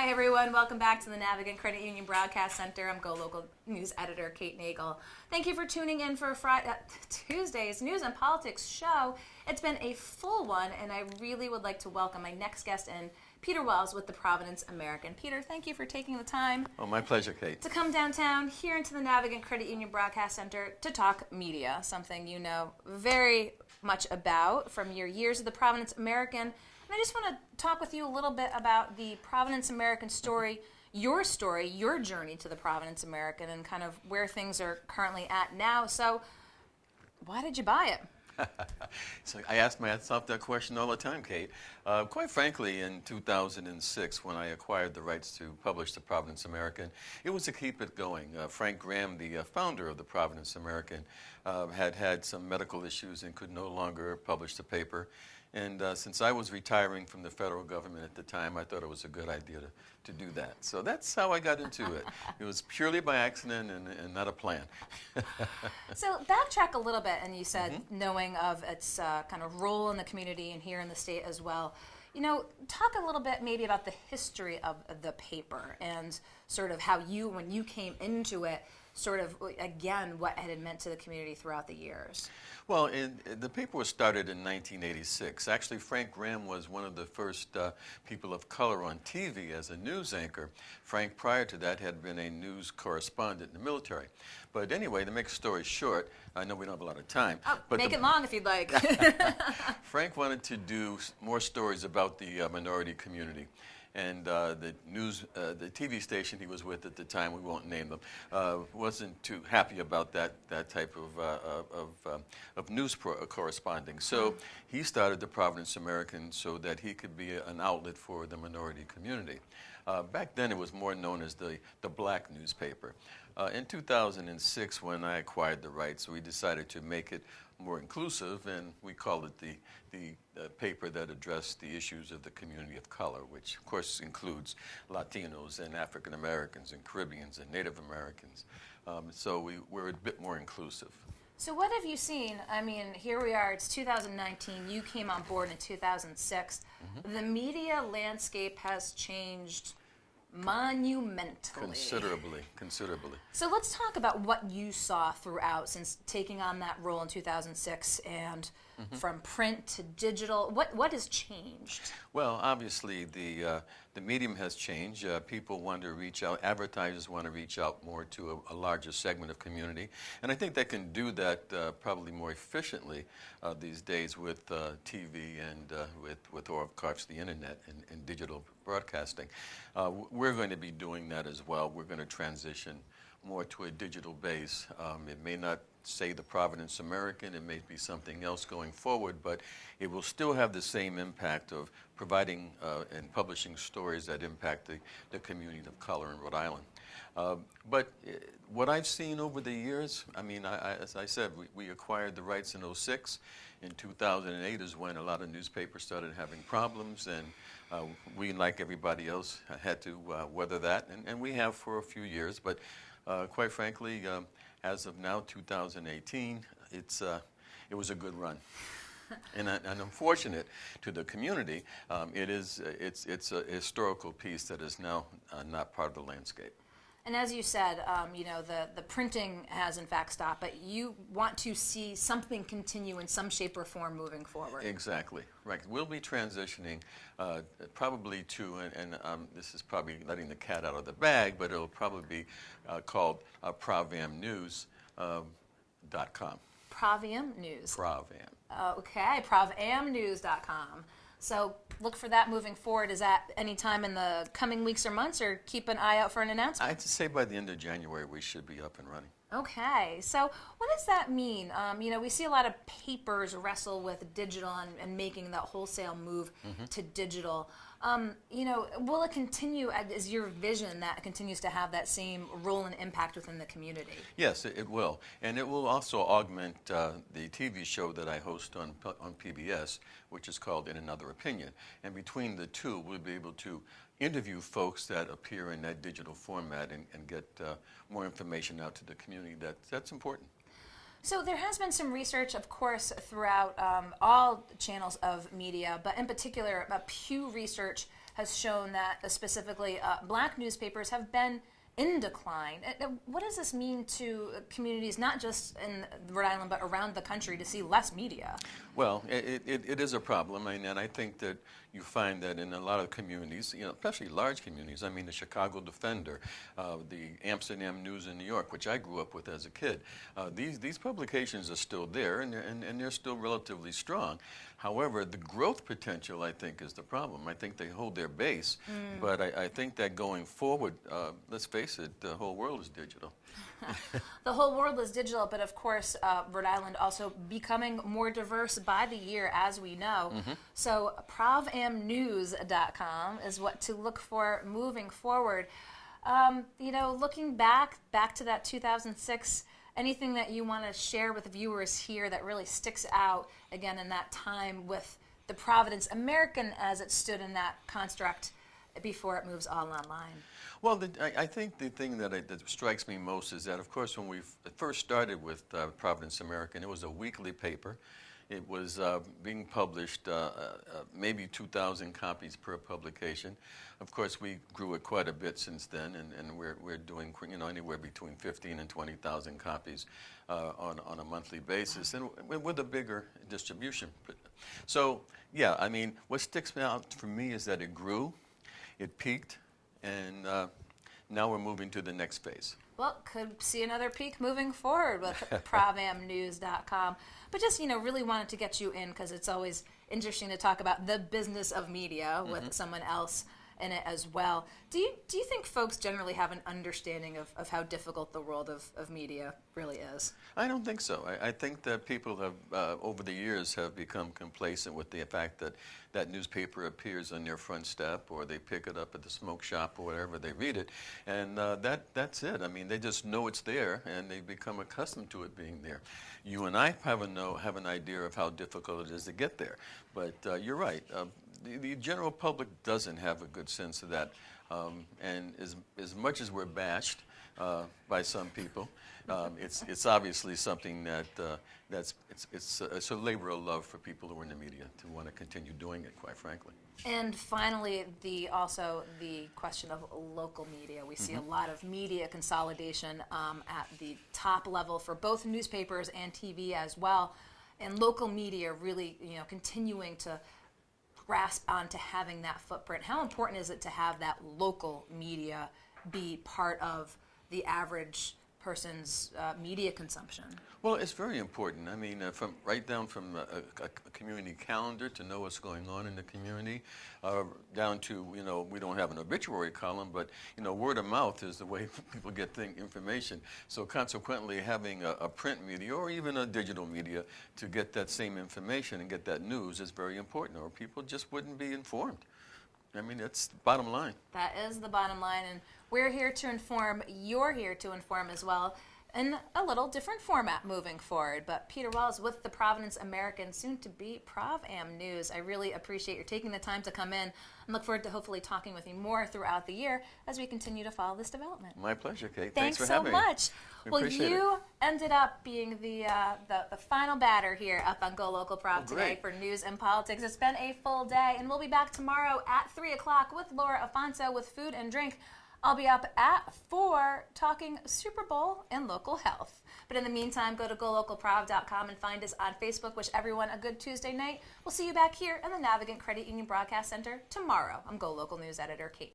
Hi, everyone. Welcome back to the Navigant Credit Union Broadcast Center. I'm Go Local News Editor Kate Nagel. Thank you for tuning in for Tuesday's News and Politics show. It's been a full one, and I really would like to welcome my next guest in, Peter Wells with the Providence American. Peter, thank you for taking the time. Oh, my pleasure, Kate. To come downtown here into the Navigant Credit Union Broadcast Center to talk media, something you know very much about from your years at the Providence American. I just want to talk with you a little bit about the Providence American story, your journey to the Providence American, and kind of where things are currently at now. So, why did you buy it? So I ask myself that question all the time, Kate. Quite frankly, in 2006, when I acquired the rights to publish the Providence American, it was to keep it going. Frank Graham, the founder of the Providence American, had some medical issues and could no longer publish the paper. And since I was retiring from the federal government at the time, I thought it was a good idea to do that. So that's how I got into it. It was purely by accident and not a plan. So backtrack a little bit, and you said knowing of its kind of role in the community and here in the state as well. You know, talk a little bit maybe about the history of the paper and sort of how you, when you came into it, sort of, again, what it had meant to the community throughout the years. Well, the paper was started in 1986. Actually, Frank Graham was one of the first people of color on TV as a news anchor. Frank, prior to that, had been a news correspondent in the military. But anyway, to make a story short, I know we don't have a lot of time. Oh, but make it long if you'd like. Frank wanted to do more stories about the minority community. And the TV station he was with at the time, we won't name them, wasn't too happy about that type of news corresponding. So he started the Providence American so that he could be an outlet for the minority community. Back then, it was more known as the black newspaper. In 2006, when I acquired the rights, we decided to make it more inclusive, and we called it the paper that addressed the issues of the community of color, which of course includes Latinos and African Americans and Caribbeans and Native Americans. So we're a bit more inclusive. So what have you seen? I mean, here we are, it's 2019, you came on board in 2006. The media landscape has changed monumentally. Considerably. So let's talk about what you saw throughout since taking on that role in 2006 and from print to digital. What has changed? Well, obviously the medium has changed. People want to reach out, advertisers want to reach out more to a larger segment of community. And I think they can do that probably more efficiently these days with TV and with of course, the internet and digital broadcasting. We're going to be doing that as well. We're going to transition more to a digital base. It may not say the Providence American, it may be something else going forward, but it will still have the same impact of providing and publishing stories that impact the community of color in Rhode Island. But what I've seen over the years, I mean, as I said, we acquired the rights in 2006. In 2008 is when a lot of newspapers started having problems, and we, like everybody else, had to weather that, and we have for a few years. But quite frankly, as of now, 2018, it was a good run. And unfortunate to the community, it's a historical piece that is now not part of the landscape. And as you said, you know, the printing has in fact stopped, but you want to see something continue in some shape or form moving forward. Exactly, right. We'll be transitioning probably to, and this is probably letting the cat out of the bag, but it'll probably be called ProvAmNews.com. Provam News. Provam. Okay, ProvAmNews.com. So look for that moving forward. Is that any time in the coming weeks or months, or keep an eye out for an announcement? I'd say by the end of January we should be up and running. Okay, so what does that mean? You know, we see a lot of papers wrestle with digital and making that wholesale move to digital. You know, will it continue, is your vision that it continues to have that same role and impact within the community? Yes, it will. And it will also augment the TV show that I host on PBS, which is called In Another Opinion. And between the two, we'll be able to interview folks that appear in that digital format and get more information out to the community. That's important. So there has been some research, of course, throughout all channels of media, but in particular, Pew Research has shown that specifically black newspapers have been in decline. What does this mean to communities, not just in Rhode Island, but around the country, to see less media? Well, it is a problem, and I think that you find that in a lot of communities, especially large communities. I mean, the Chicago Defender, the Amsterdam News in New York, which I grew up with as a kid. These publications are still there, and they're still relatively strong. However, the growth potential, I think, is the problem. I think they hold their base, but I think that going forward, let's face it, the whole world is digital. The whole world is digital, but of course, Rhode Island also becoming more diverse by the year, as we know. So provamnews.com is what to look for moving forward. Looking back to that 2006, anything that you want to share with viewers here that really sticks out, again, in that time with the Providence American as it stood in that construct before it moves all online? Well, I think the thing that strikes me most is that, of course, when we first started with Providence American, it was a weekly paper. It was being published maybe 2,000 copies per publication. Of course, we grew it quite a bit since then, and we're doing anywhere between 15 and 20,000 copies on a monthly basis, and with a bigger distribution. So, yeah, I mean, what sticks out for me is that it grew, it peaked, and now we're moving to the next phase. Well, could see another peak moving forward with provamnews.com. But just, really wanted to get you in because it's always interesting to talk about the business of media with someone else in it as well. Do you think folks generally have an understanding of how difficult the world of media really is? I don't think so. I think that people have, over the years, have become complacent with the fact that that newspaper appears on their front step, or they pick it up at the smoke shop, or wherever they read it, and that's it. I mean, they just know it's there, and they become accustomed to it being there. You and I have an idea of how difficult it is to get there, but you're right. The general public doesn't have a good sense of that, and as much as we're bashed by some people, it's obviously something it's a labor of love for people who are in the media to want to continue doing it, quite frankly. And finally, also the question of local media. We see a lot of media consolidation at the top level for both newspapers and TV as well, and local media really, continuing to grasp onto having that footprint. How important is it to have that local media be part of the average person's media consumption? Well, it's very important. I mean, from right down from a community calendar to know what's going on in the community, down to, we don't have an obituary column, but, word of mouth is the way people get information. So consequently, having a print media or even a digital media to get that same information and get that news is very important, or people just wouldn't be informed. I mean, that's the bottom line. That is the bottom line, and we're here to inform. You're here to inform as well, in a little different format moving forward. But Peter Wells with the Providence American, soon to be Provam News. I really appreciate your taking the time to come in, and look forward to hopefully talking with you more throughout the year as we continue to follow this development. My pleasure, Kate. Thanks for so having much. me. Well, you ended up being the final batter here up on Go Local Prov today for news and politics. It's been a full day, and we'll be back tomorrow at 3 o'clock with Laura Afonso with Food and Drink. I'll be up at 4 talking Super Bowl and local health. But in the meantime, go to golocalprov.com and find us on Facebook. Wish everyone a good Tuesday night. We'll see you back here in the Navigant Credit Union Broadcast Center tomorrow. I'm Go Local News Editor Kate